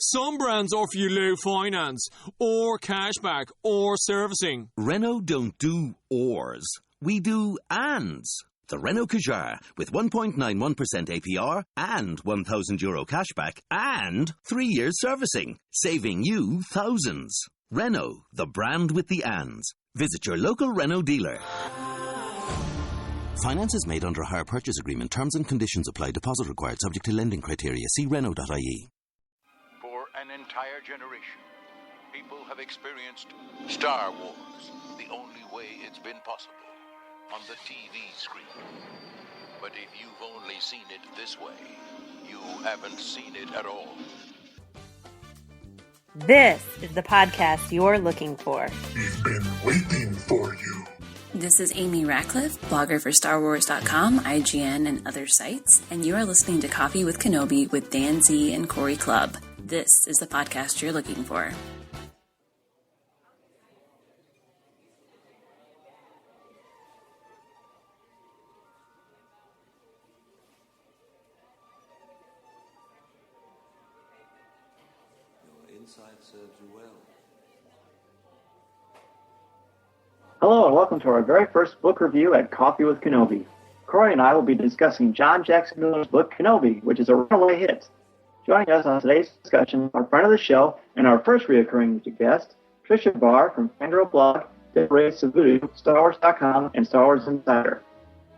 Some brands offer you low finance, or cashback, or servicing. Renault don't do ors. We do ands. The Renault Kadjar with 1.91% APR and €1,000 cashback and 3 years servicing, saving you thousands. Renault, the brand with the ands. Visit your local Renault dealer. Finance is made under a hire purchase agreement. Terms and conditions apply. Deposit required. Subject to lending criteria. See Renault.ie. For an entire generation, people have experienced Star Wars the only way it's been possible, on the TV screen. But if you've only seen it this way, you haven't seen it at all. This is the podcast you're looking for. We've been waiting for you. This is Amy Ratcliffe, blogger for StarWars.com, IGN, and other sites, and you are listening to Coffee with Kenobi with Dan Z and Corey Clubb. This is the podcast you're looking for. Your insight serves you well. Hello and welcome to our very first book review at Coffee with Kenobi. Corey and I will be discussing John Jackson Miller's book Kenobi, which is a runaway hit. Joining us on today's discussion, our friend of the show and our first reoccurring guest, Tricia Barr from Fangirl Blog, SUVUDU, StarWars.com, and Star Wars Insider.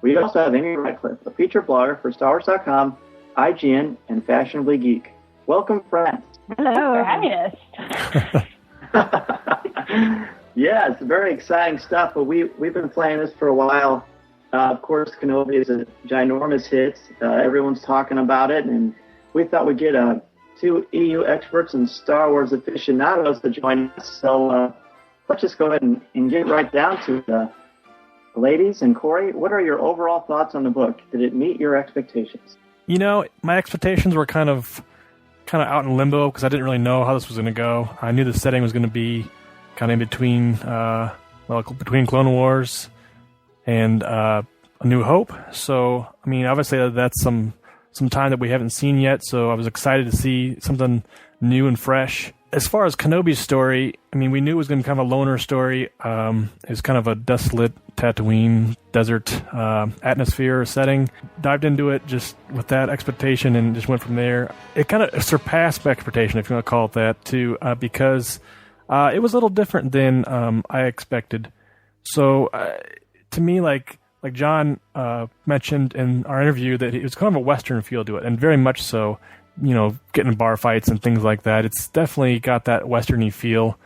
We also have Amy Ratcliffe, a feature blogger for StarWars.com, IGN, and Fashionably Geek. Welcome, friends. Hello, for having us. Yeah, it's very exciting stuff, but we've been playing this for a while. Of course, Kenobi is a ginormous hit. Everyone's talking about it, and we thought we'd get two EU experts and Star Wars aficionados to join us. So let's just go ahead and get right down to it. Ladies and Corey, what are your overall thoughts on the book? Did it meet your expectations? You know, my expectations were kind of out in limbo because I didn't really know how this was going to go. I knew the setting was going to be kind of in between, between Clone Wars and A New Hope. So, I mean, obviously that's some time that we haven't seen yet, so I was excited to see something new and fresh. As far as Kenobi's story, I mean, we knew it was going to be kind of a loner story. It's kind of a desolate Tatooine desert atmosphere setting. Dived into it just with that expectation and just went from there. It kind of surpassed my expectation, if you want to call it that, too, because it was a little different than I expected. So, to me, like John mentioned in our interview, that it was kind of a Western feel to it, and very much so. You know, getting in bar fights and things like that. It's definitely got that Western-y feel,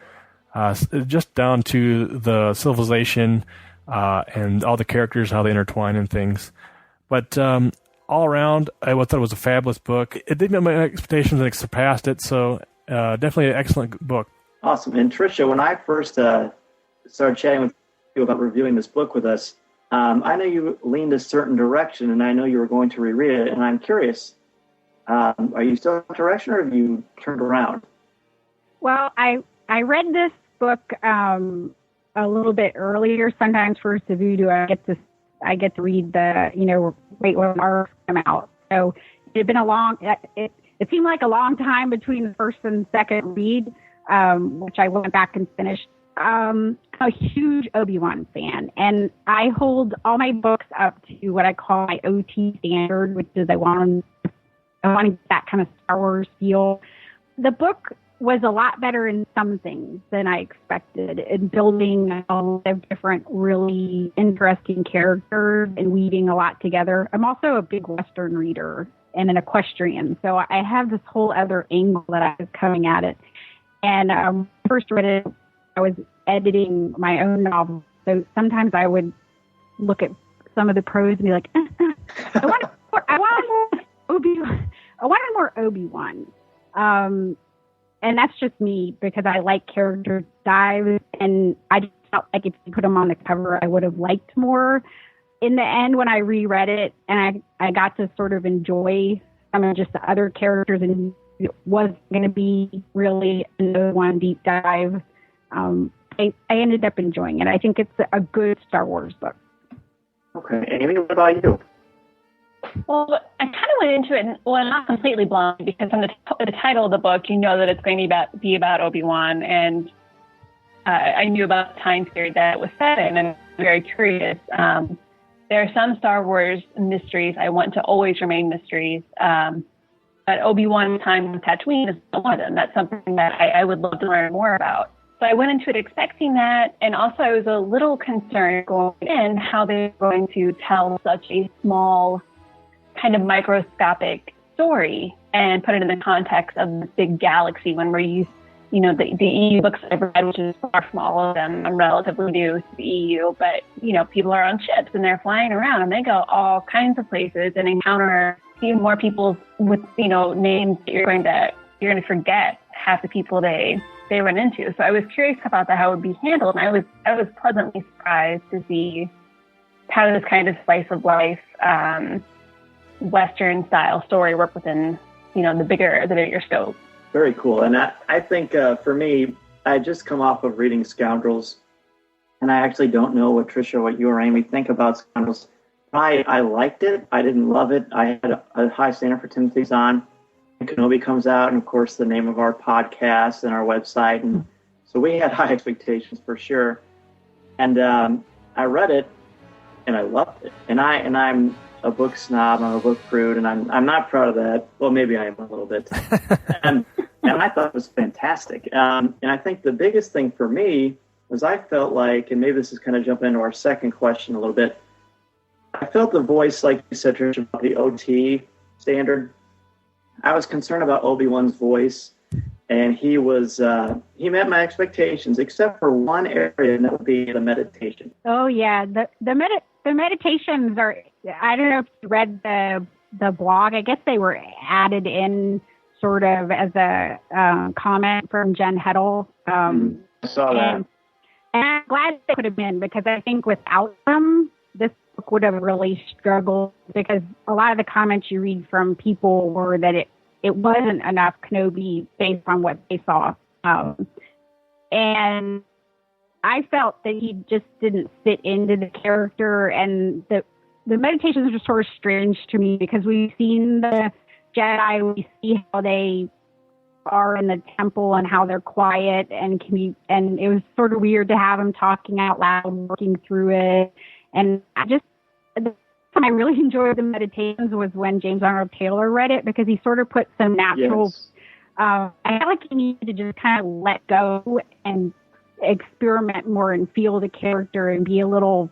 just down to the civilization and all the characters, how they intertwine and things. But all around, I thought it was a fabulous book. It did meet my expectations and it surpassed it, so definitely an excellent book. Awesome. And Tricia, when I first started chatting with you about reviewing this book with us, I know you leaned a certain direction, and I know you were going to reread it, and I'm curious, are you still in that direction, or have you turned around? Well, I read this book a little bit earlier. Sometimes for SUVUDU, I get to read the right when ours come out. So it had been it seemed like a long time between the first and second read, which I went back and finished. I'm a huge Obi-Wan fan, and I hold all my books up to what I call my OT standard, which is I want to get that kind of Star Wars feel. The book was a lot better in some things than I expected, in building a lot of different really interesting characters and weaving a lot together. I'm also a big Western reader and an equestrian, so I have this whole other angle that I was coming at it. And when I first read it, I was editing my own novel, so sometimes I would look at some of the prose and be like, I wanted more Obi-Wan. And that's just me, because I like character dives, and I just felt like if you put them on the cover, I would have liked more. In the end, when I reread it, and I got to sort of enjoy some of just the other characters, and it was going to be really another one deep dive, I ended up enjoying it. I think it's a good Star Wars book. Okay. Amy, what about you? Well, I kind of went into it, not completely blind, because from the title of the book, you know that it's going to be about Obi-Wan, and I knew about the time period that it was set in, and I'm very curious. There are some Star Wars mysteries I want to always remain mysteries, but Obi-Wan's time on Tatooine is one of them. That's something that I would love to learn more about. So I went into it expecting that, and also I was a little concerned going in how they were going to tell such a small, kind of microscopic story and put it in the context of the big galaxy when we're used, the EU books I've read, which is far from all of them. I'm relatively new to the EU, but, people are on ships and they're flying around and they go all kinds of places and encounter even more people with, names that you're going to forget half the people they run into. So I was curious about that, how it would be handled. And I was pleasantly surprised to see how this kind of slice of life, Western style story work within, the bigger scope. Very cool. And I think for me, I just come off of reading Scoundrels, and I actually don't know what you or Amy think about Scoundrels. I liked it. I didn't love it. I had a high standard for Timothy Zahn. Kenobi comes out, and of course the name of our podcast and our website, and so we had high expectations for sure. And I read it, and I loved it. And I'm a book snob, I'm a book prude, and I'm not proud of that. Well, maybe I am a little bit. and I thought it was fantastic. And I think the biggest thing for me was I felt like, and maybe this is kind of jumping into our second question a little bit, I felt the voice, like you said, Tricia, about the OT standard. I was concerned about Obi-Wan's voice, and he met my expectations, except for one area, and that would be the meditation. Oh yeah, the meditations are. I don't know if you read the blog. I guess they were added in sort of as a comment from Jen Heddle. I saw that, and I'm glad they could have been, because I think without them, this book would have really struggled, because a lot of the comments you read from people were that it wasn't enough Kenobi based on what they saw. And I felt that he just didn't fit into the character, and the meditations are sort of strange to me, because we've seen the Jedi, we see how they are in the temple and how they're quiet and and it was sort of weird to have him talking out loud, working through it. And the time I really enjoyed the meditations was when James Arnold Taylor read it, because he sort of put some natural. Yes. I felt like he needed to just kind of let go and experiment more and feel the character and be a little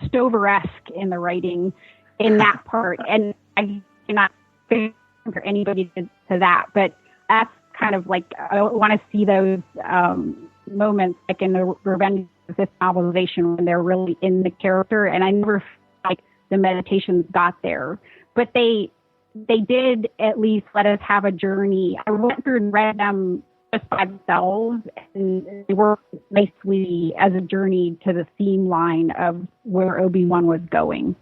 Stover-esque in the writing in that part. And I cannot for anybody to that, but that's kind of like, I want to see those moments like in the Revenge of the Sith novelization when they're really in the character, and I never feel like the meditations got there, but they did at least let us have a journey. I went through and read them just by themselves, and they worked nicely as a journey to the theme line of where Obi-Wan was going.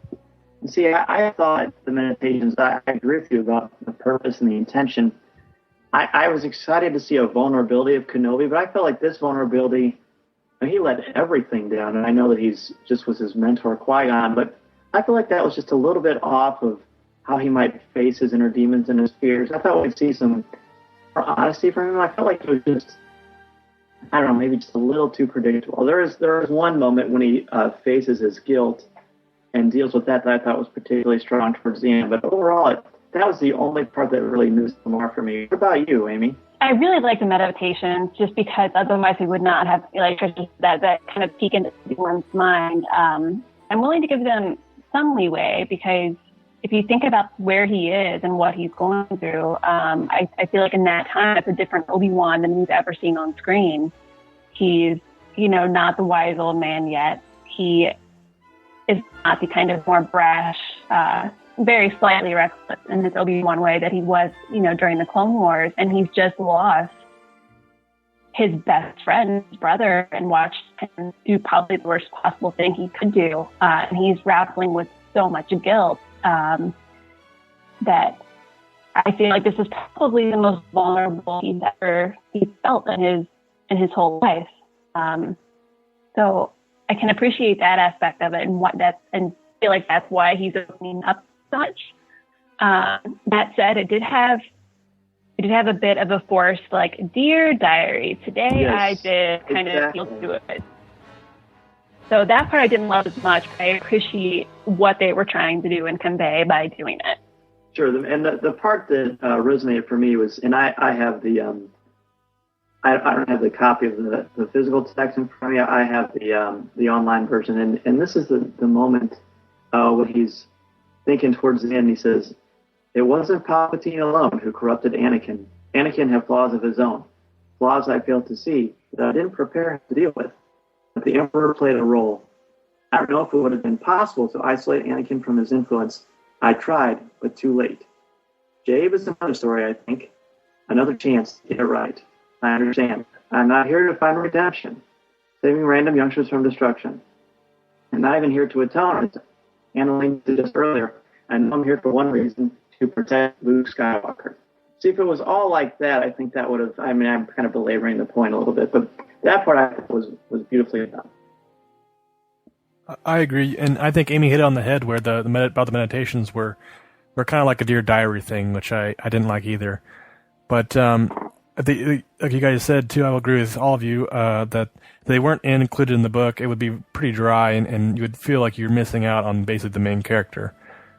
See, I thought the meditations, I agree with you about the purpose and the intention. I was excited to see a vulnerability of Kenobi, but I felt like this vulnerability, he let everything down, and I know that he's just was his mentor, Qui-Gon, but I feel like that was just a little bit off of how he might face his inner demons and his fears. I thought we'd see some more honesty from him. I felt like it was just, I don't know, maybe just a little too predictable. There is one moment when he faces his guilt and deals with that I thought was particularly strong towards the end. But overall, that was the only part that really moved the more for me. What about you, Amy? I really like the meditations, just because otherwise we would not have, like, that kind of peek into one's mind. I'm willing to give them some leeway, because if you think about where he is and what he's going through, I feel like in that time, it's a different Obi-Wan than we've ever seen on screen. He's, not the wise old man yet. He is not the kind of more brash, very slightly reckless in his Obi-Wan way that he was, during the Clone Wars. And he's just lost his best friend, his brother, and watched him do probably the worst possible thing he could do. And he's grappling with so much guilt that I feel like this is probably the most vulnerable he's felt in his whole life. So I can appreciate that aspect of it, and feel like that's why he's opening up so much. That said, it did have a bit of a forced, like, Dear Diary, today Yes, I did kind of feel to it. So that part I didn't love as much, but I appreciate what they were trying to do and convey by doing it. Sure, and the part that resonated for me was, and I have the I don't have the copy of the physical text in front of me. I have the online version, and this is the moment when he's thinking towards the end. He says, "It wasn't Palpatine alone who corrupted Anakin. Anakin had flaws of his own, flaws I failed to see that I didn't prepare him to deal with. But the Emperor played a role. I don't know if it would have been possible to isolate Anakin from his influence. I tried, but too late. Jabe is another story, I think. Another chance to get it right. I understand. I'm not here to find redemption, saving random youngsters from destruction. I'm not even here to atone, as Annalene did just earlier. I know I'm here for one reason, to protect Luke Skywalker." See, if it was all like that, I think that would have, I mean, I'm kind of belaboring the point a little bit, but that part I thought was beautifully done. I agree, and I think Amy hit it on the head where about the meditations were kind of like a Dear Diary thing, which I didn't like either. But like you guys said, too, I will agree with all of you that they weren't included in the book. It would be pretty dry, and you would feel like you're missing out on basically the main character.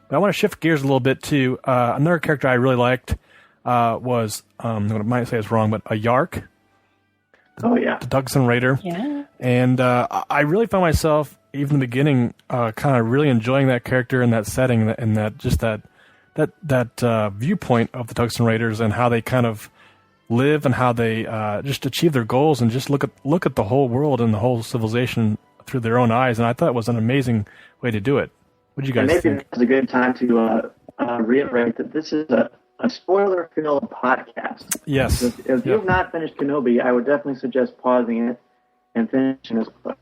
But I want to shift gears a little bit, too. Another character I really liked was, I might say it's wrong, but a Yark. Oh, yeah. The Tungsten Raider. Yeah. And I really found myself, even in the beginning, kind of really enjoying that character and that setting and that viewpoint of the Tungsten Raiders and how they kind of live and how they just achieve their goals and just look at the whole world and the whole civilization through their own eyes. And I thought it was an amazing way to do it. What did you guys think? Maybe it's a good time to reiterate that this is a spoiler-filled podcast. Yes. If you've not finished Kenobi, I would definitely suggest pausing it and finishing this book.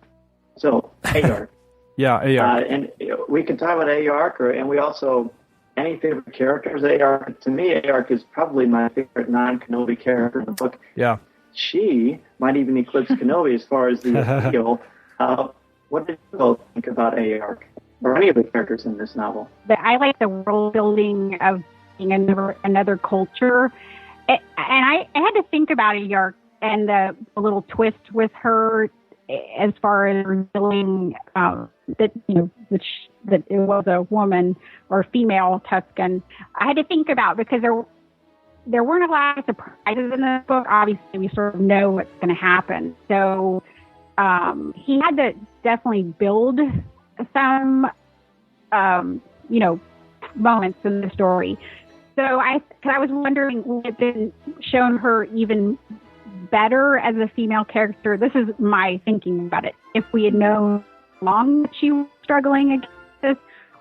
So, Ayark. Yeah, Ayark. And we can talk about Ayark, and we also, any favorite characters, Ayark. To me, Ayark is probably my favorite non-Kenobi character in the book. Yeah. She might even eclipse Kenobi as far as the appeal. What did you all think about Ayark, or any of the characters in this novel? I like the world building of being another culture. And I had to think about Ayark and the little twist with her as far as revealing that it was a woman or female Tusken. I had to think about, because there weren't a lot of surprises in this book. Obviously, we sort of know what's going to happen. So he had to definitely build some moments in the story. So I was wondering, would it have been shown her even better as a female character? This is my thinking about it. If we had known how long she was struggling against this,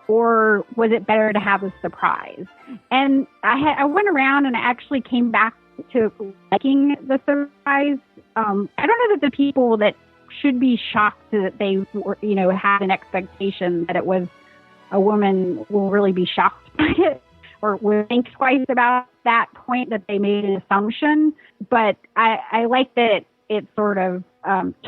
or was it better to have a surprise? And I went around and I actually came back to liking the surprise. I don't know that the people that should be shocked that they were, had an expectation that it was a woman will really be shocked by it, or would think twice about that point that they made an assumption. But I like that it sort of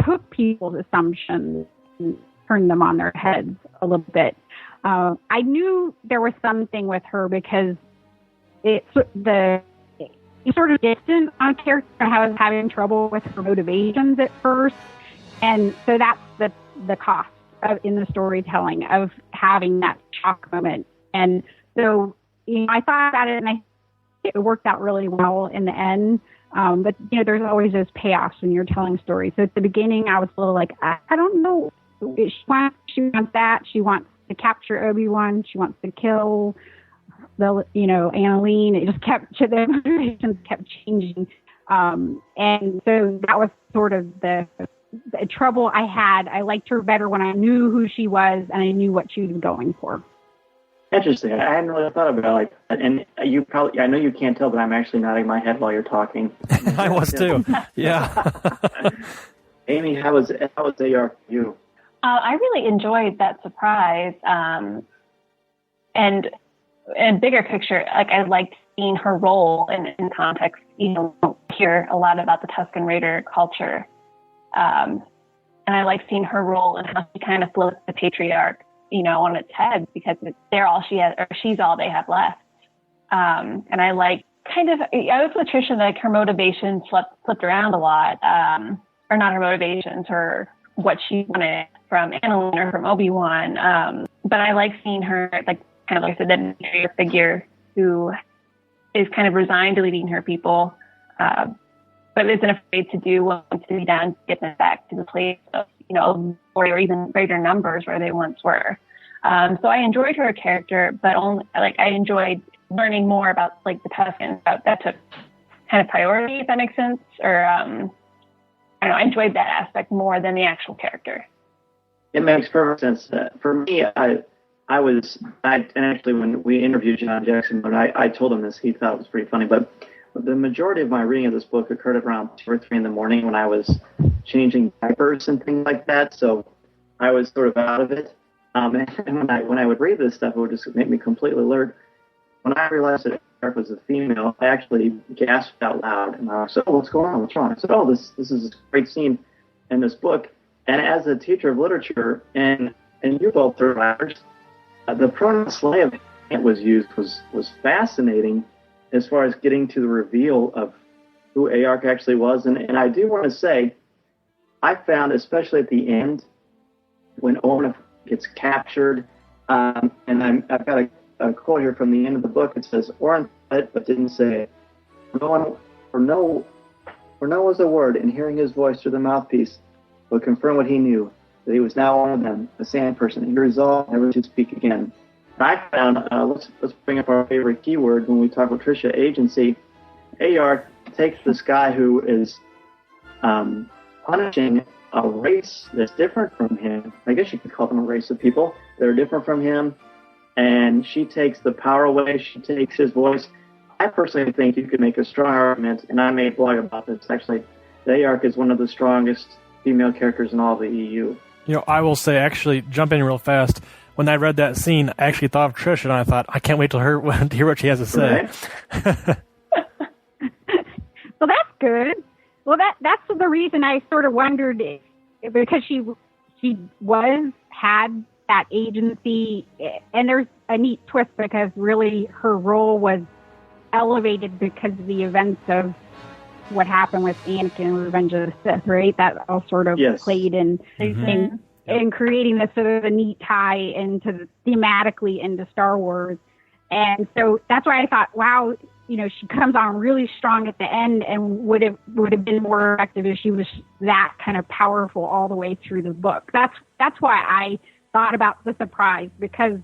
took people's assumptions and turned them on their heads a little bit. I knew there was something with her because it's sort of distant on character. I was having trouble with her motivations at first. And so that's the cost in the storytelling of having that shock moment. And so, I thought about it, and it worked out really well in the end. But, there's always those payoffs when you're telling stories. So at the beginning, I was a little like, I don't know. She wants that. She wants to capture Obi-Wan. She wants to kill Annalene. It just the motivations kept changing. And so that was sort of the trouble I had. I liked her better when I knew who she was and I knew what she was going for. Interesting. I hadn't really thought about it like that. And I know you can't tell, but I'm actually nodding my head while you're talking. I was too. Yeah. Amy, how was AR for you? I really enjoyed that surprise. And bigger picture, like, I liked seeing her role in context. Hear a lot about the Tusken Raider culture. And I like seeing her role and how she kind of flipped the patriarch. on its head, because they're all she has, or she's all they have left. And I like I was with Tricia, like her motivations flipped around a lot, or not her motivations, her what she wanted from Annalyn or from Obi-Wan. But I like seeing her, like, kind of like I said, that figure who is kind of resigned to leading her people, but isn't afraid to do what needs to be done to get them back to the place of, or even greater numbers where they once were. So I enjoyed her character, but I enjoyed learning more about, like, the Tusken. That took kind of priority, if that makes sense. Or I don't know, I enjoyed that aspect more than the actual character. It makes perfect sense. For me, and actually when we interviewed John Jackson, I told him this, he thought it was pretty funny, but the majority of my reading of this book occurred around 2 or 3 in the morning when I was changing diapers and things like that, so I was sort of out of it. And when I would read this stuff, it would just make me completely alert. When I realized that Eric was a female, I actually gasped out loud, and I said, "Oh, what's going on? What's wrong?" I said, "Oh, this is a great scene in this book." And as a teacher of literature, and you both are writers, the pronoun slave that was used was fascinating as far as getting to the reveal of who Aark actually was. And I do want to say, I found, especially at the end, when Owen gets captured, and I've got a quote here from the end of the book. It says, "Oren said, but didn't say it. For no was a word, and hearing his voice through the mouthpiece would confirm what he knew, that he was now one of them, a sand person. He resolved never to speak again." And I found, let's bring up our favorite keyword when we talk about Tricia, agency. Aark takes this guy who is punishing a race that's different from him. I guess you could call them a race of people that are different from him. And she takes the power away. She takes his voice. I personally think you could make a strong argument, and I made a blog about this, actually, that Aark is one of the strongest female characters in all the EU. I will say, actually, jump in real fast. When I read that scene, I actually thought of Trish, and I thought, I can't wait to hear what she has to say. Right. Well, that's good. Well, that's the reason I sort of wondered, because she had that agency, and there's a neat twist because really her role was elevated because of the events of what happened with Anakin in Revenge of the Sith, right? That all sort of played in creating this sort of a neat tie thematically into Star Wars. And so that's why I thought, wow, she comes on really strong at the end, and would have been more effective if she was that kind of powerful all the way through the book. That's why I thought about the surprise, because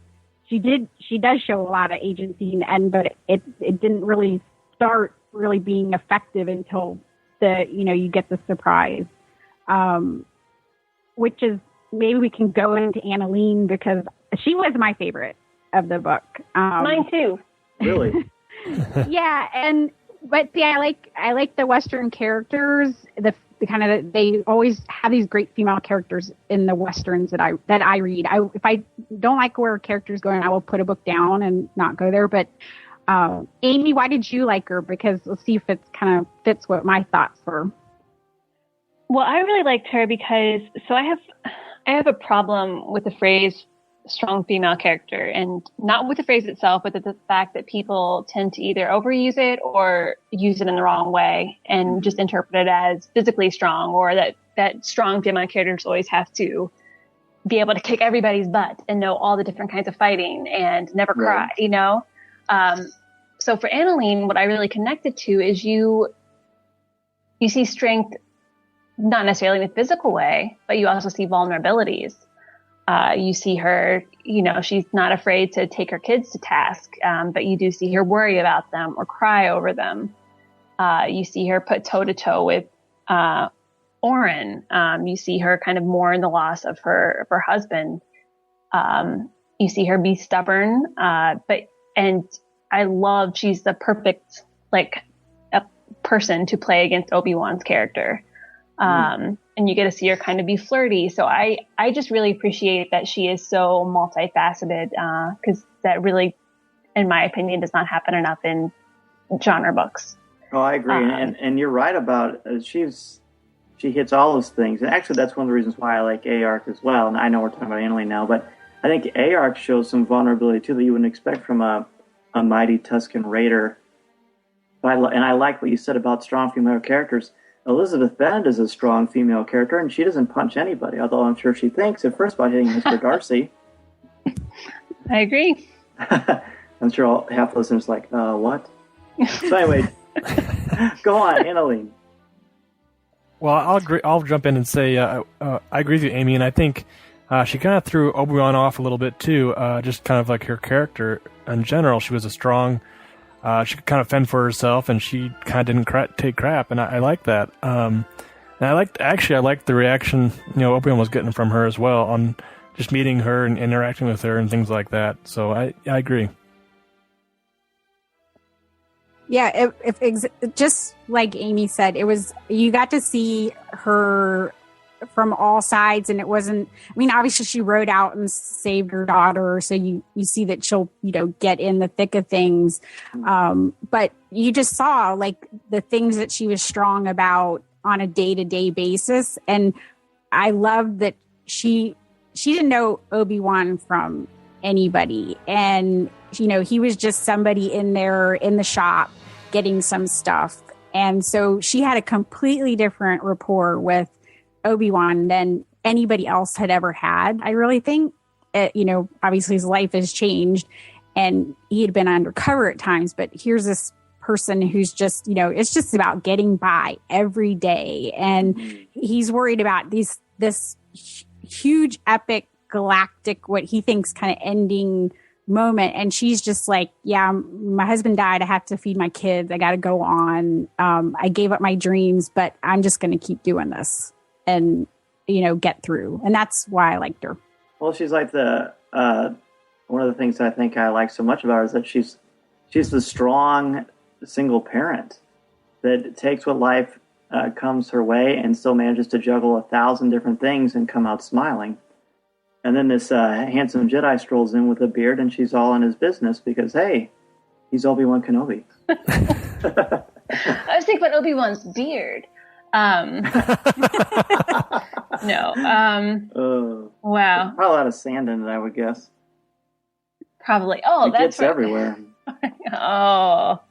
she does show a lot of agency in the end, but it didn't really start really being effective until you get the surprise, which is, maybe we can go into Annalyn, because she was my favorite of the book. Mine too. Really? Yeah, but see, I like the Western characters. They always have these great female characters in the Westerns that I read. If I don't like where a character's going, I will put a book down and not go there. But Amy, why did you like her? Because let's see if it kind of fits what my thoughts were. Well, I really liked her because I have a problem with the phrase strong female character, and not with the phrase itself, but the fact that people tend to either overuse it or use it in the wrong way and just interpret it as physically strong, or that strong female characters always have to be able to kick everybody's butt and know all the different kinds of fighting and never cry, So for Annalyn, what I really connected to is you see strength, not necessarily in a physical way, but you also see vulnerabilities. You see her, she's not afraid to take her kids to task, but you do see her worry about them or cry over them. You see her put toe-to-toe with Oren. You see her kind of mourn the loss of her husband. You see her be stubborn, and I love, she's the perfect, a person to play against Obi-Wan's character. And you get to see her kind of be flirty. So I just really appreciate that she is so multifaceted, because that really, in my opinion, does not happen enough in genre books. Oh, I agree. And you're right about, she hits all those things. And actually, that's one of the reasons why I like Aark as well. And I know we're talking about Annalyn now, but I think Aark shows some vulnerability too that you wouldn't expect from a mighty Tusken Raider. And I like what you said about strong female characters. Elizabeth Bennet is a strong female character, and she doesn't punch anybody, although I'm sure she thinks at first about hitting Mr. Darcy. I agree. I'm sure half the listeners are like, what? So anyway, go on, Annalene. Well, I'll jump in and say I agree with you, Amy, and I think she kind of threw Obi-Wan off a little bit too, just kind of like her character in general. She was a strong... she could kind of fend for herself, and she kind of didn't take crap, and I like that. And I liked the reaction Obi-Wan was getting from her as well on just meeting her and interacting with her and things like that. So I agree. Yeah, just like Amy said, you got to see her from all sides, and it wasn't, I mean, obviously she rode out and saved her daughter, so you see that she'll get in the thick of things, but you just saw like the things that she was strong about on a day-to-day basis. And I love that she didn't know Obi-Wan from anybody, and he was just somebody in there in the shop getting some stuff, and so she had a completely different rapport with Obi-Wan than anybody else had ever had. I really think, obviously his life has changed and he had been undercover at times, but here's this person who's just, it's just about getting by every day. And he's worried about this huge, epic, galactic, what he thinks kind of ending moment. And she's just like, yeah, my husband died. I have to feed my kids. I got to go on. I gave up my dreams, but I'm just going to keep doing this and get through. And that's why I liked her. Well, she's like one of the things I think I like so much about her is that she's the strong single parent that takes what life comes her way and still manages to juggle 1,000 different things and come out smiling. And then this handsome Jedi strolls in with a beard, and she's all in his business because, hey, he's Obi-Wan Kenobi. I was thinking about Obi-Wan's beard. No. Wow. Probably a lot of sand in it, I would guess. Probably. Oh, it that's gets everywhere. Oh,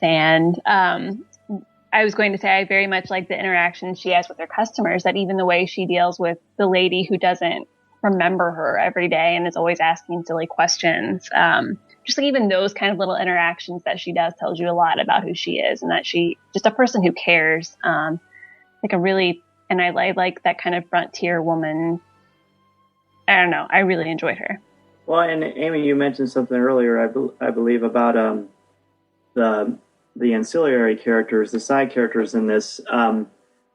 sand. I was going to say I very much like the interaction she has with her customers, that even the way she deals with the lady who doesn't remember her every day and is always asking silly questions. Just like even those kind of little interactions that she does tells you a lot about who she is, and that she just a person who cares. Like a really, and I like that kind of frontier woman. I don't know. I really enjoyed her. Well, and Amy, you mentioned something earlier, I believe, about the ancillary characters, the side characters in this. And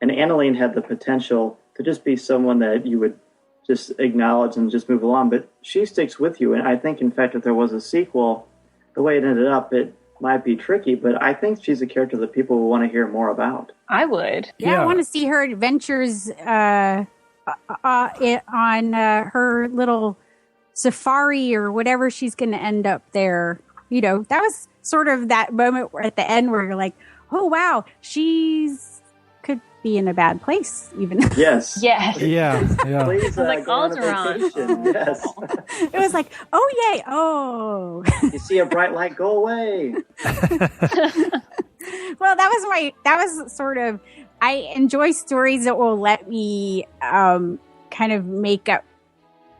Annalene had the potential to just be someone that you would just acknowledge and just move along. But she sticks with you. And I think, in fact, if there was a sequel, the way it ended up, it might be tricky. But I think she's a character that people will want to hear more about. I would. Yeah. I want to see her adventures on her little safari or whatever she's going to end up there. That was sort of that moment at the end where you're like, oh, wow, could be in a bad place even. Yes. Yes. Yeah. Please, like, Alderaan. Yes. It was like, oh, yay. Oh. You see a bright light, go away. Well, that was sort of, I enjoy stories that will let me kind of make up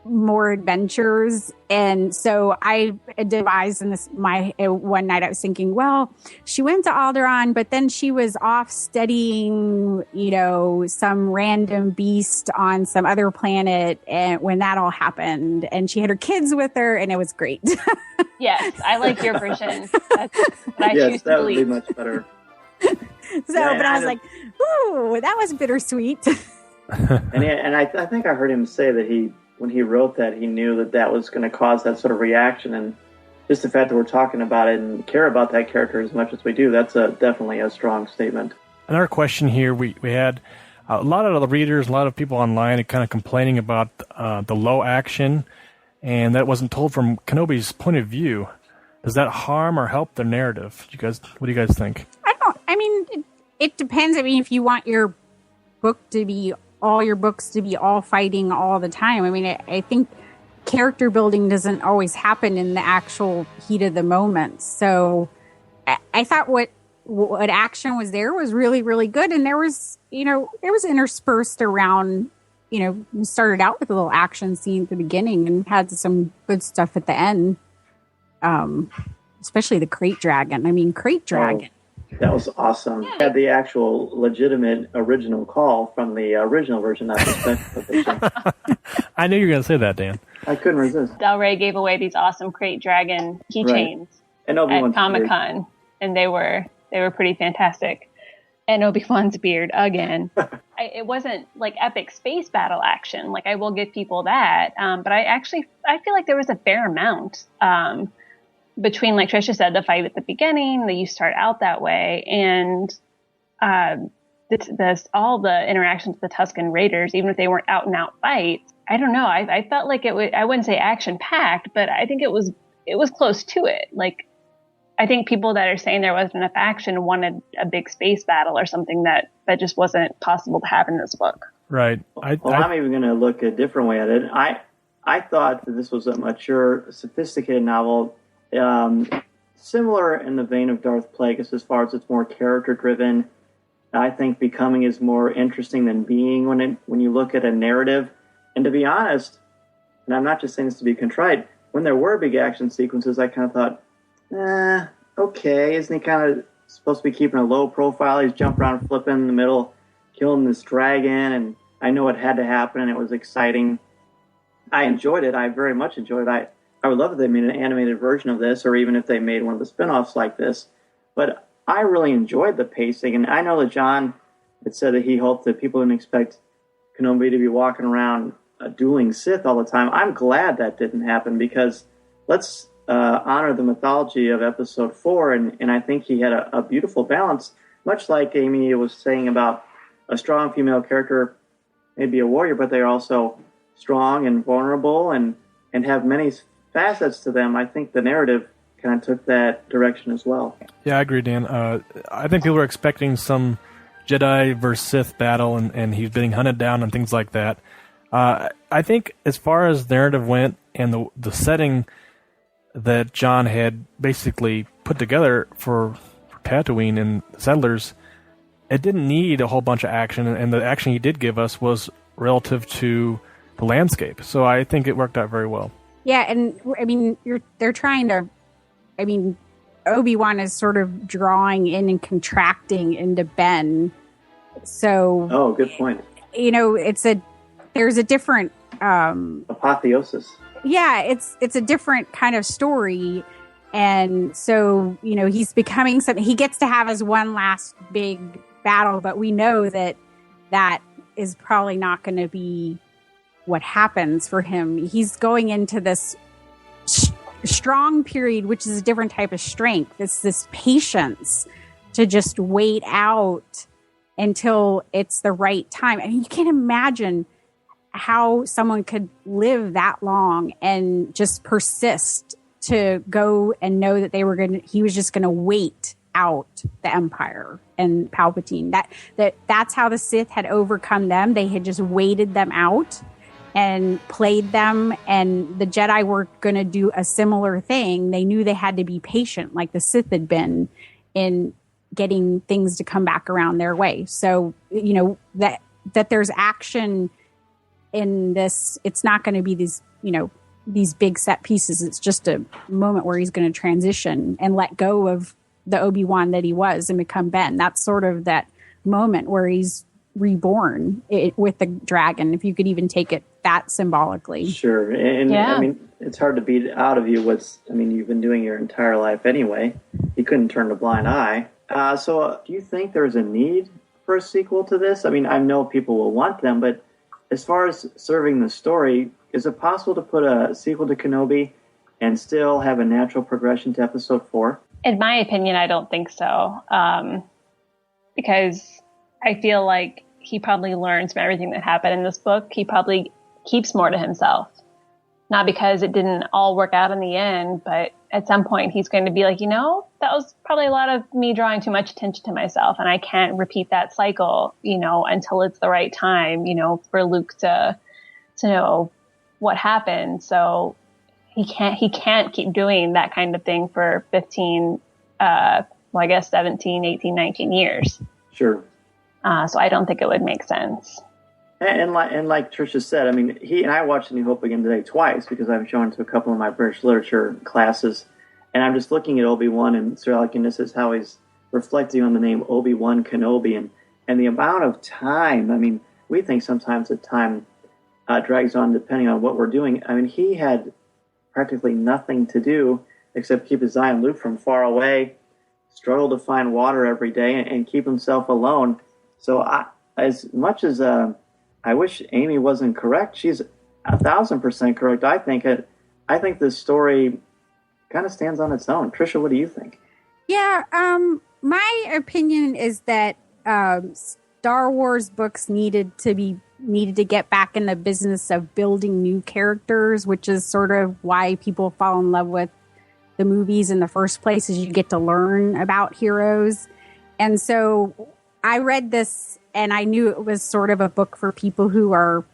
more adventures. And so I devised in this, one night I was thinking, well, she went to Alderaan, but then she was off studying, some random beast on some other planet, and when that all happened, and she had her kids with her, and it was great. Yes, I like your version. That's what I choose to that believe. would be much better. But I was like, ooh, that was bittersweet. and I think I heard him say that when he wrote that, he knew that was going to cause that sort of reaction. And just the fact that we're talking about it and care about that character as much as we do, that's definitely a strong statement. Another question here, we had a lot of the readers, a lot of people online are kind of complaining about the low action, and that wasn't told from Kenobi's point of view. Does that harm or help the narrative? What do you guys think? It depends. I mean, if you want your book to be all your books to be all fighting all the time. I mean, I think character building doesn't always happen in the actual heat of the moment. So I thought what action was there was really, really good. And there was, it was interspersed around, we started out with a little action scene at the beginning and had some good stuff at the end. Especially the crate dragon. I mean, crate dragon. Oh, that was awesome. Yeah. Had the actual legitimate original call from the original version, not the special edition. I knew you were going to say that, Dan. I couldn't resist. Del Rey gave away these awesome crate dragon keychains at Comic-Con, and they were pretty fantastic. And Obi-Wan's beard again. It wasn't like epic space battle action. Like, I will give people that, but I feel like there was a fair amount. Between, like Tricia said, the fight at the beginning, that you start out that way, and all the interactions with the Tusken Raiders, even if they weren't out and out fights. I don't know. I felt like it was. I wouldn't say action packed, but I think it was close to it. Like, I think people that are saying there wasn't enough action wanted a big space battle or something that just wasn't possible to have in this book. Right. I'm even going to look a different way at it. I thought that this was a mature, sophisticated novel. Similar in the vein of Darth Plagueis as far as it's more character-driven. I think Becoming is more interesting than Being when you look at a narrative. And to be honest, and I'm not just saying this to be contrite, when there were big action sequences, I kind of thought, okay, isn't he kind of supposed to be keeping a low profile? He's jumping around, flipping in the middle, killing this dragon, and I know it had to happen, and it was exciting. I enjoyed it. I very much enjoyed it. I would love if they made an animated version of this, or even if they made one of the spin-offs like this. But I really enjoyed the pacing, and I know that John had said that he hoped that people didn't expect Kenobi to be walking around dueling Sith all the time. I'm glad that didn't happen, because let's honor the mythology of Episode 4, and I think he had a beautiful balance, much like Amy was saying about a strong female character, maybe a warrior, but they're also strong and vulnerable and have many facets to them. I think the narrative kind of took that direction as well. Yeah, I agree, Dan. I think people were expecting some Jedi versus Sith battle, and he's being hunted down and things like that. I think as far as the narrative went and the setting that John had basically put together for Tatooine and Settlers, it didn't need a whole bunch of action, and the action he did give us was relative to the landscape. So I think it worked out very well. Yeah, and I mean, they're trying to. I mean, Obi-Wan is sort of drawing in and contracting into Ben. So, good point. There's a different apotheosis. Yeah, it's a different kind of story, and so he's becoming something. He gets to have his one last big battle, but we know that is probably not going to be what happens for him. He's going into this strong period, which is a different type of strength. It's this patience to just wait out until it's the right time. I mean, you can't imagine how someone could live that long and just persist to go and know that he was just going to wait out the Empire and Palpatine. That's how the Sith had overcome them. They had just waited them out and played them, and the Jedi were going to do a similar thing. They knew they had to be patient, like the Sith had been, in getting things to come back around their way. So, that there's action in this. It's not going to be these big set pieces. It's just a moment where he's going to transition and let go of the Obi-Wan that he was and become Ben. That's sort of that moment where he's reborn with the dragon, if you could even take it that symbolically. Sure. And yeah. I mean, it's hard to beat out of you you've been doing your entire life anyway. You couldn't turn a blind eye. So do you think there's a need for a sequel to this? I mean, I know people will want them, but as far as serving the story, is it possible to put a sequel to Kenobi and still have a natural progression to Episode 4? In my opinion, I don't think so. Because I feel like he probably learns from everything that happened in this book. He probably keeps more to himself. Not because it didn't all work out in the end, but at some point he's going to be like, that was probably a lot of me drawing too much attention to myself, and I can't repeat that cycle, until it's the right time, for Luke to what happened. So he can't keep doing that kind of thing for 15, I guess 17, 18, 19 years. Sure. So I don't think it would make sense. And like Tricia said, I mean, he and I watched A New Hope again today twice because I've shown it to a couple of my British literature classes. And I'm just looking at Obi-Wan, and Sir Alec Guinness is how he's reflecting on the name Obi-Wan Kenobi. And the amount of time, I mean, we think sometimes that time drags on depending on what we're doing. I mean, he had practically nothing to do except keep his eye on Luke from far away, struggle to find water every day, and keep himself alone. So as much as I wish Amy wasn't correct, she's 1,000% correct. I think this story kind of stands on its own. Tricia, what do you think? Yeah, my opinion is that Star Wars books needed to get back in the business of building new characters, which is sort of why people fall in love with the movies in the first place, is you get to learn about heroes. And so I read this and I knew it was sort of a book for people who are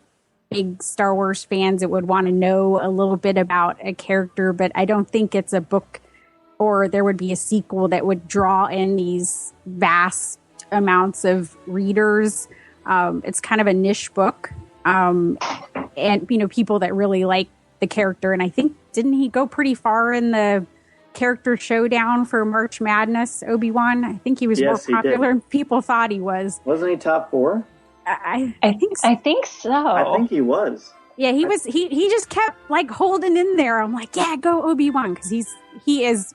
big Star Wars fans that would want to know a little bit about a character, but I don't think it's a book, or there would be a sequel that would draw in these vast amounts of readers. It's kind of a niche book, and people that really like the character. And I think, didn't he go pretty far in the character showdown for March Madness, Obi-Wan? I think he was more popular than people thought he was. Wasn't he top 4? I think so. I think so. I think he was. Yeah, he was. He just kept like holding in there. I'm like, yeah, go Obi-Wan, because he is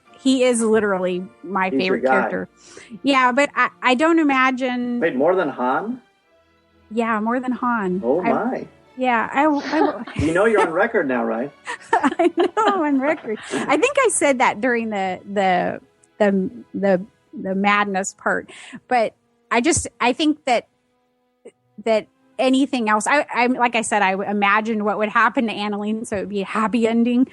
literally my favorite character. Yeah, but I don't imagine. Wait, more than Han? Yeah, more than Han. Oh my. Yeah, I you know you're on record now, right? I know I'm on record. I think I said that during the madness part, but I think that anything else, I like I said, I imagined what would happen to Annalene, so it would be a happy ending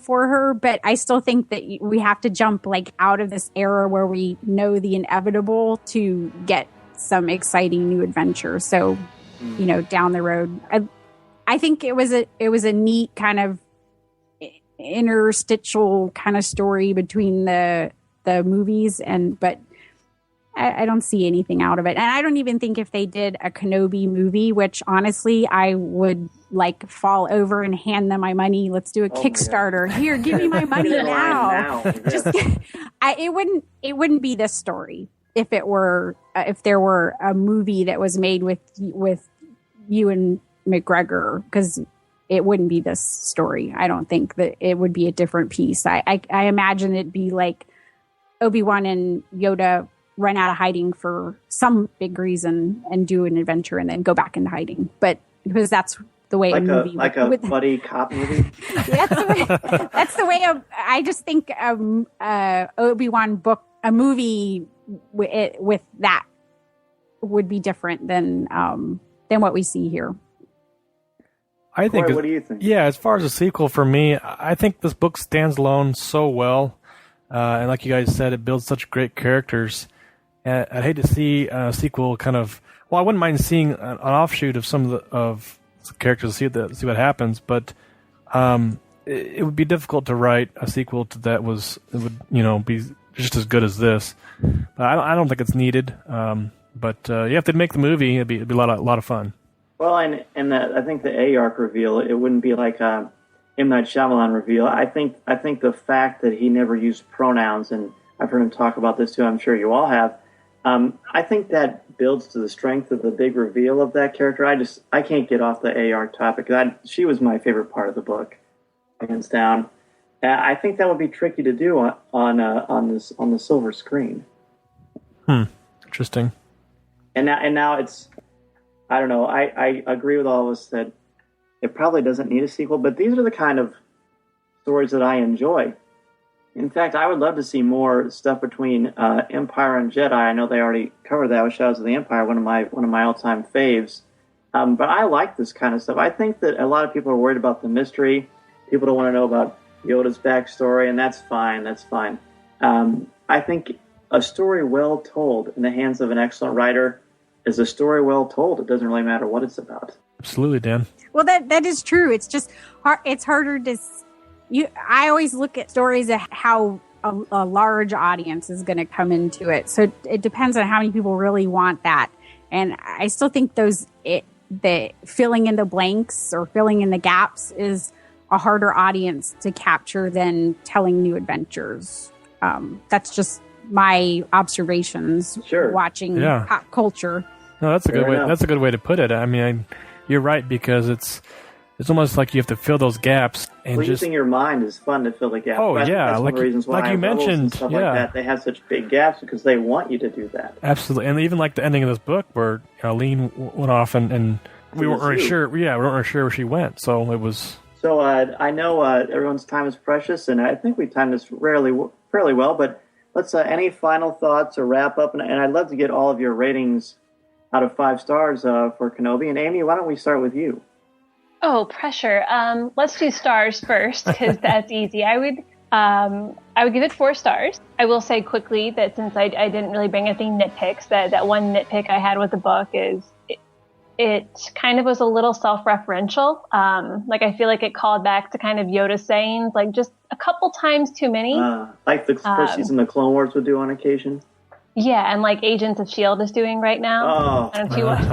for her. But I still think that we have to jump like out of this era where we know the inevitable to get some exciting new adventure. So, down the road, I think it was a neat kind of interstitial kind of story between the movies, but I don't see anything out of it. And I don't even think if they did a Kenobi movie, which honestly I would like fall over and hand them my money. Let's do a Kickstarter. Here, give me my money now. It wouldn't be this story if there were a movie that was made with Ewan McGregor, because it wouldn't be this story. I don't think that it would be a different piece. I imagine it'd be like Obi-Wan and Yoda run out of hiding for some big reason and do an adventure and then go back into hiding. But because that's the way like a movie a buddy cop movie. That's the way I just think Obi-Wan book, a movie with that would be different than what we see here. I think. Corey, what do you think? Yeah, as far as a sequel for me, I think this book stands alone so well, and like you guys said, it builds such great characters. And I'd hate to see a sequel kind of. Well, I wouldn't mind seeing an offshoot of some of the characters to see what happens, but it would be difficult to write a sequel to that would be just as good as this. But I don't think it's needed. But if they'd make the movie, it'd be a lot of fun. Well, and I think the A-arc reveal, it wouldn't be like a M. Night Shyamalan reveal. I think the fact that he never used pronouns, and I've heard him talk about this too, I'm sure you all have, I think that builds to the strength of the big reveal of that character. I can't get off the A-arc topic. She was my favorite part of the book, hands down. I think that would be tricky to do on the silver screen. Interesting. And now it's, I don't know. I agree with all of us that it probably doesn't need a sequel, but these are the kind of stories that I enjoy. In fact, I would love to see more stuff between Empire and Jedi. I know they already covered that with Shadows of the Empire, one of my all-time faves. But I like this kind of stuff. I think that a lot of people are worried about the mystery. People don't want to know about Yoda's backstory, and that's fine. That's fine. I think a story well told in the hands of an excellent writer is a story well told. It doesn't really matter what it's about. Absolutely, Dan. Well, that is true. It's just it's harder to. I always look at stories of how a large audience is going to come into it. So it depends on how many people really want that. And I still think the filling in the blanks or filling in the gaps is a harder audience to capture than telling new adventures. That's just my observations watching pop culture. No, that's a good way. That's a good way to put it. I mean, you're right, because it's almost like you have to fill those gaps. And using your mind is fun to fill the gaps. Oh, yeah. That's one of the reasons why like you mentioned, and stuff like that, they have such big gaps because they want you to do that. Absolutely. And even like the ending of this book where Aline went off and we weren't really sure. Yeah, we weren't really sure where she went. So it was... So I know everyone's time is precious, and I think we timed this fairly well, but let's any final thoughts or wrap up? And I'd love to get all of your ratings out of 5 stars for Kenobi. And Amy, why don't we start with you? Oh, pressure. Let's do stars first, because that's easy. I would give it 4 stars. I will say quickly that since I didn't really bring anything nitpicks, that one nitpick I had with the book is it kind of was a little self-referential. Like I feel like it called back to kind of Yoda sayings, like just a couple times too many. Like the first season of Clone Wars would do on occasion. Yeah, and like Agents of S.H.I.E.L.D. is doing right now. Oh, I don't know if you watch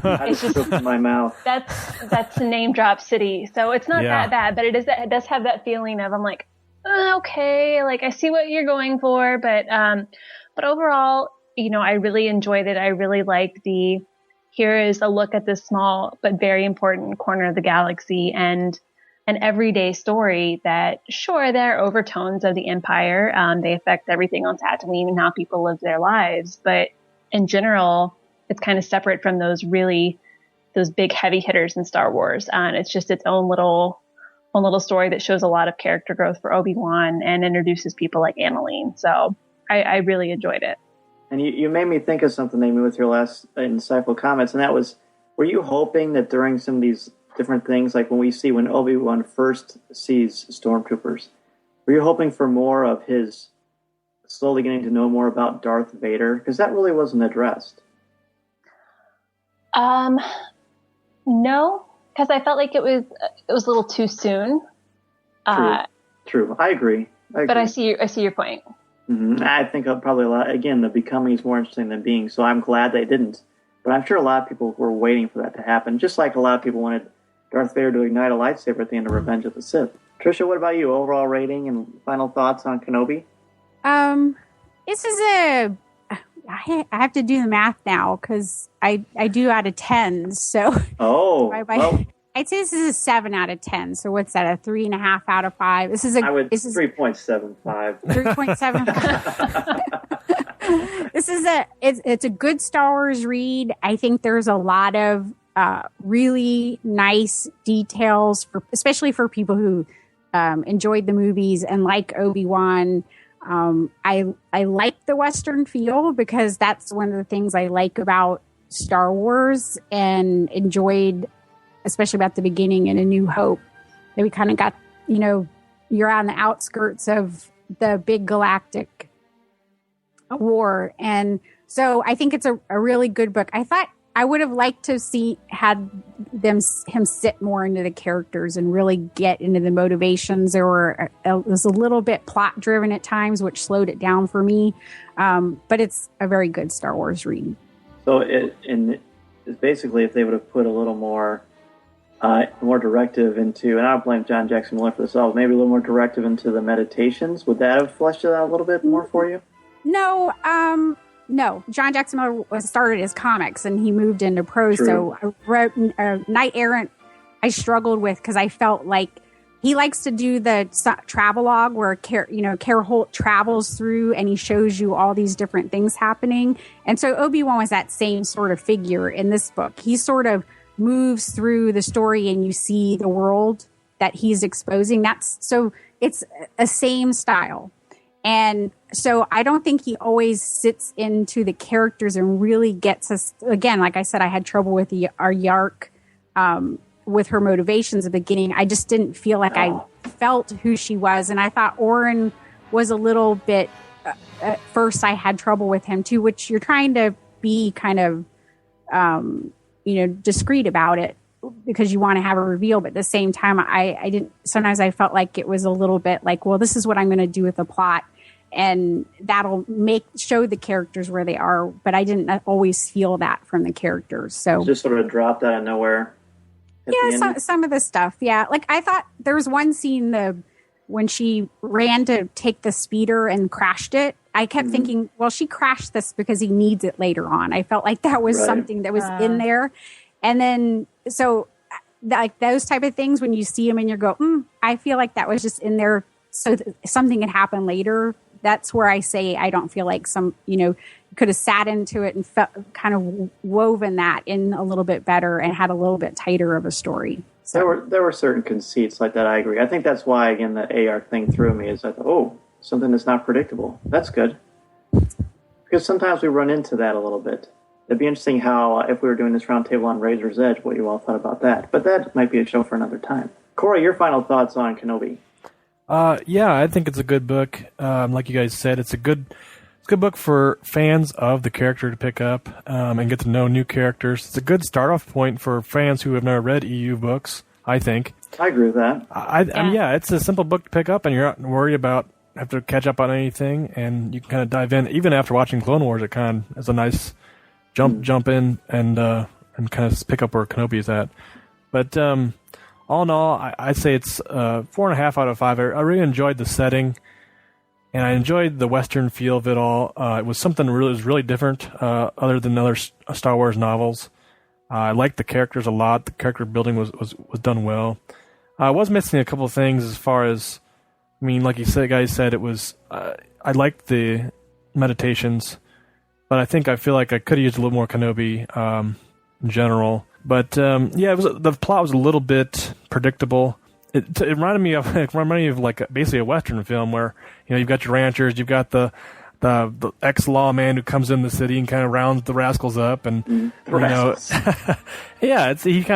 it. It's just in my mouth. That's a name drop city, so it's not that bad, but it does have that feeling of I'm like, okay, like I see what you're going for, but overall, I really enjoyed it. I really liked here is a look at this small but very important corner of the galaxy and an everyday story that, sure, there are overtones of the Empire. They affect everything on Tatooine and how people live their lives. But in general, it's kind of separate from those big heavy hitters in Star Wars. And it's just its own little story that shows a lot of character growth for Obi-Wan and introduces people like Annalene. So I really enjoyed it. And you made me think of something, Amy, with your last insightful comments. And that was, were you hoping that during some of these different things, like when Obi-Wan first sees stormtroopers, were you hoping for more of his slowly getting to know more about Darth Vader? Because that really wasn't addressed. No, because I felt like it was a little too soon. True. I agree. But I see your point. Mm-hmm. I think probably a lot. Again, the becoming is more interesting than being. So I'm glad they didn't. But I'm sure a lot of people were waiting for that to happen. Just like a lot of people wanted Darth Vader to ignite a lightsaber at the end of Revenge of the Sith. Tricia, what about you? Overall rating and final thoughts on Kenobi? This is I have to do the math now because I do out of 10. So I'd say this is a 7 out of 10. So what's that? A 3.5 out of 5. This is 3.75. 3.75. It's a good Star Wars read. I think there's a lot of really nice details, especially for people who enjoyed the movies and like Obi-Wan. I like the Western feel because that's one of the things I like about Star Wars and enjoyed, especially about the beginning in A New Hope, that we kind of got, you're on the outskirts of the big galactic war. And so I think it's a really good book. I thought I would have liked to had him sit more into the characters and really get into the motivations. It was a little bit plot driven at times, which slowed it down for me. But it's a very good Star Wars read. So it's basically if they would have put a little more directive into, and I don't blame John Jackson Miller for this at all, maybe a little more directive into the meditations, would that have fleshed it out a little bit more for you? No, John Jackson Miller started as comics and he moved into prose. True. So I wrote Knight Errant. I struggled with because I felt like he likes to do the travelogue where Care Holt travels through and he shows you all these different things happening. And so Obi-Wan was that same sort of figure in this book. He sort of moves through the story and you see the world that he's exposing. So it's a same style. And so I don't think he always sits into the characters and really gets us. Again, like I said, I had trouble with our Yark, with her motivations at the beginning. I just didn't feel like I felt who she was. And I thought Oren was a little bit, at first I had trouble with him too, which you're trying to be kind of, discreet about it because you want to have a reveal, but at the same time, I didn't. Sometimes I felt like it was a little bit like, well, this is what I'm going to do with the plot, and that'll show the characters where they are. But I didn't always feel that from the characters. So just sort of dropped out of nowhere. Yeah, some of the stuff. Yeah, like I thought there was one scene when she ran to take the speeder and crashed it. I kept thinking, well, she crashed this because he needs it later on. I felt like that was something that was in there. And then, so like those type of things, when you see them and you go, I feel like that was just in there so that something could happen later. That's where I say I don't feel like could have sat into it and kind of woven that in a little bit better and had a little bit tighter of a story. So. There were certain conceits like that. I agree. I think that's why, again, the AR thing threw me is I thought, something that's not predictable. That's good. Because sometimes we run into that a little bit. It'd be interesting how, if we were doing this roundtable on Razor's Edge, what you all thought about that. But that might be a show for another time. Corey, your final thoughts on Kenobi? Yeah, I think it's a good book. Like you guys said, it's a good book for fans of the character to pick up and get to know new characters. It's a good start-off point for fans who have never read EU books, I think. I agree with that. I mean, it's a simple book to pick up, and you're not worried about have to catch up on anything, and you can kind of dive in. Even after watching Clone Wars, it kind of is a nice jump in and kind of pick up where Kenobi is at. But all in all, I'd say it's 4.5 out of 5. I really enjoyed the setting, and I enjoyed the Western feel of it all. It was something really different, other than other Star Wars novels. I liked the characters a lot. The character building was done well. I was missing a couple of things as far as, I mean, like you guys said, it was. I liked the meditations, but I feel like I could have used a little more Kenobi in general. But the plot was a little bit predictable. It reminded me of like basically a Western film where you've got your ranchers, you've got the ex-lawman who comes in the city and kind of rounds the rascals up, and he kind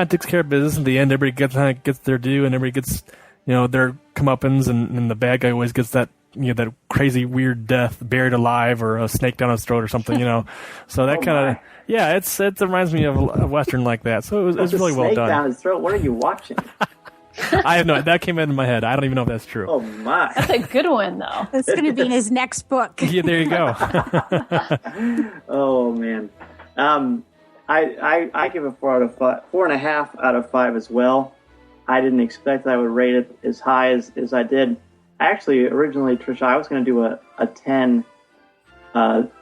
of takes care of business. In the end, everybody gets their due, and everybody gets their comeuppance, and the bad guy always gets that that crazy weird death, buried alive, or a snake down his throat or something. So that kind of it reminds me of a Western like that. So it was really well done. Snake down his throat. What are you watching? I have that came into my head. I don't even know if that's true. Oh my, that's a good one though. That's going to be in his next book. Yeah, there you go. Oh man, I give it 4.5 out of 5 as well. I didn't expect I would rate it as high as I did. Actually, originally, Tricia, I was going to do a 10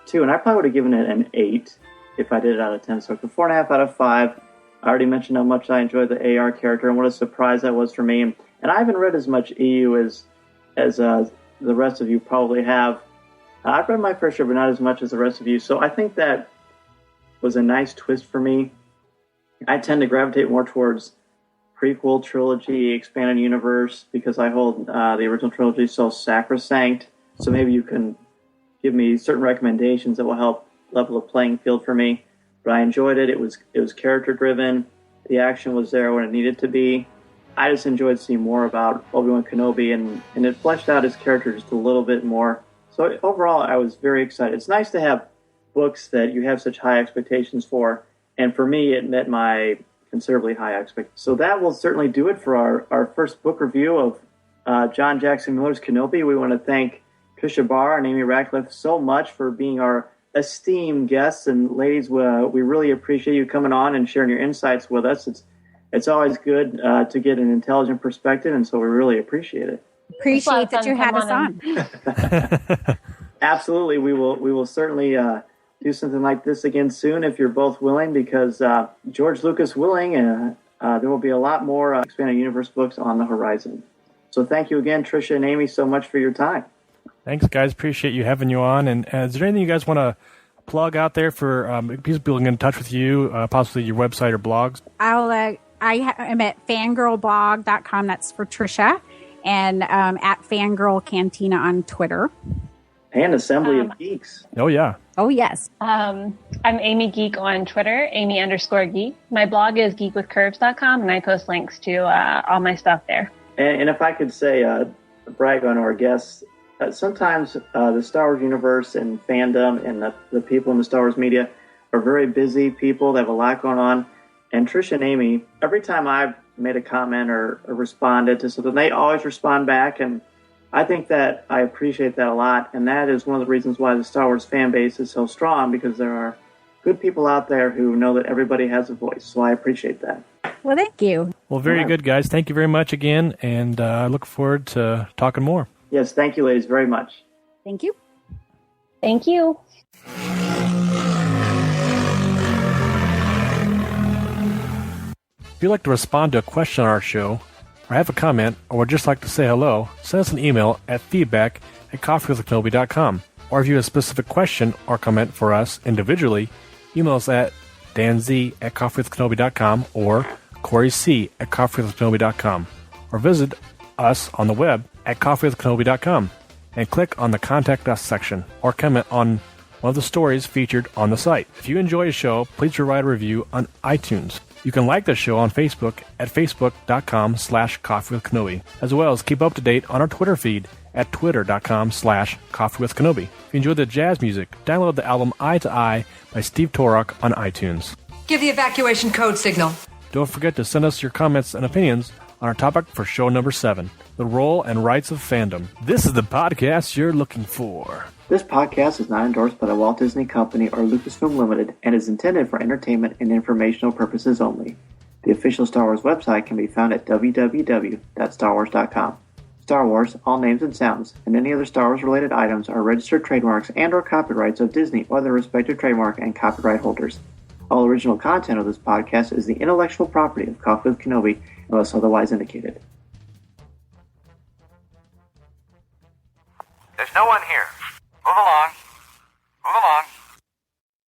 too, and I probably would have given it an 8 if I did it out of 10. So it's a 4.5 out of 5. I already mentioned how much I enjoyed the AR character and what a surprise that was for me. And I haven't read as much EU as the rest of you probably have. I've read my fair share, but not as much as the rest of you. So I think that was a nice twist for me. I tend to gravitate more towards prequel trilogy, expanded universe, because I hold the original trilogy so sacrosanct. So maybe you can give me certain recommendations that will help level the playing field for me. But I enjoyed it. It was character driven. The action was there when it needed to be. I just enjoyed seeing more about Obi-Wan Kenobi, and it fleshed out his character just a little bit more. So overall, I was very excited. It's nice to have books that you have such high expectations for, and for me, it met my considerably high expectations. So that will certainly do it for our first book review of John Jackson Miller's Kenobi. We want to thank Tricia Barr and Amy Ratcliffe so much for being our esteemed guests, and ladies, we really appreciate you coming on and sharing your insights with us. It's always good to get an intelligent perspective, and so we really appreciate it. Appreciate that you had us on. Absolutely, we will certainly do something like this again soon if you're both willing, because George Lucas willing, there will be a lot more expanded universe books on the horizon. So thank you again, Tricia and Amy, so much for your time. Thanks, guys. Appreciate you having you on. And is there anything you guys want to plug out there for people to get in touch with you, possibly your website or blogs? I am at fangirlblog.com. That's for Tricia. And at Fangirl Cantina on Twitter. And Assembly of Geeks. Oh, yeah. Oh, yes. I'm Amy Geek on Twitter, Amy_Geek. My blog is geekwithcurves.com, and I post links to all my stuff there. And if I could say, brag on our guests, sometimes the Star Wars universe and fandom and the people in the Star Wars media are very busy people that have a lot going on. And Tricia and Amy, every time I've made a comment or responded to something, they always respond back, and I think that I appreciate that a lot, and that is one of the reasons why the Star Wars fan base is so strong, because there are good people out there who know that everybody has a voice, so I appreciate that. Well, thank you. Well, very good, guys. Thank you very much again, and I look forward to talking more. Yes, thank you, ladies, very much. Thank you. Thank you. If you'd like to respond to a question on our show, or have a comment, or would just like to say hello, send us an email at feedback@coffeewithkenobi.com. Or if you have a specific question or comment for us individually, email us at danz@coffeewithkenobi.com or coryc@coffeewithkenobi.com. Or visit us on the web at coffeewithkenobi.com and click on the Contact Us section, or comment on one of the stories featured on the site. If you enjoy a show, please write a review on iTunes. You can like the show on Facebook at facebook.com/coffeewithkenobi, as well as keep up to date on our Twitter feed at twitter.com/coffeewithkenobi. If you enjoy the jazz music, download the album Eye to Eye by Steve Torok on iTunes. Give the evacuation code signal. Don't forget to send us your comments and opinions on our topic for show number 7, The Role and Rights of Fandom. This is the podcast you're looking for. This podcast is not endorsed by the Walt Disney Company or Lucasfilm Limited and is intended for entertainment and informational purposes only. The official Star Wars website can be found at www.starwars.com. Star Wars, all names and sounds, and any other Star Wars-related items are registered trademarks and or copyrights of Disney or their respective trademark and copyright holders. All original content of this podcast is the intellectual property of Coffee with Kenobi unless otherwise indicated. There's no one here. Move along. Move along.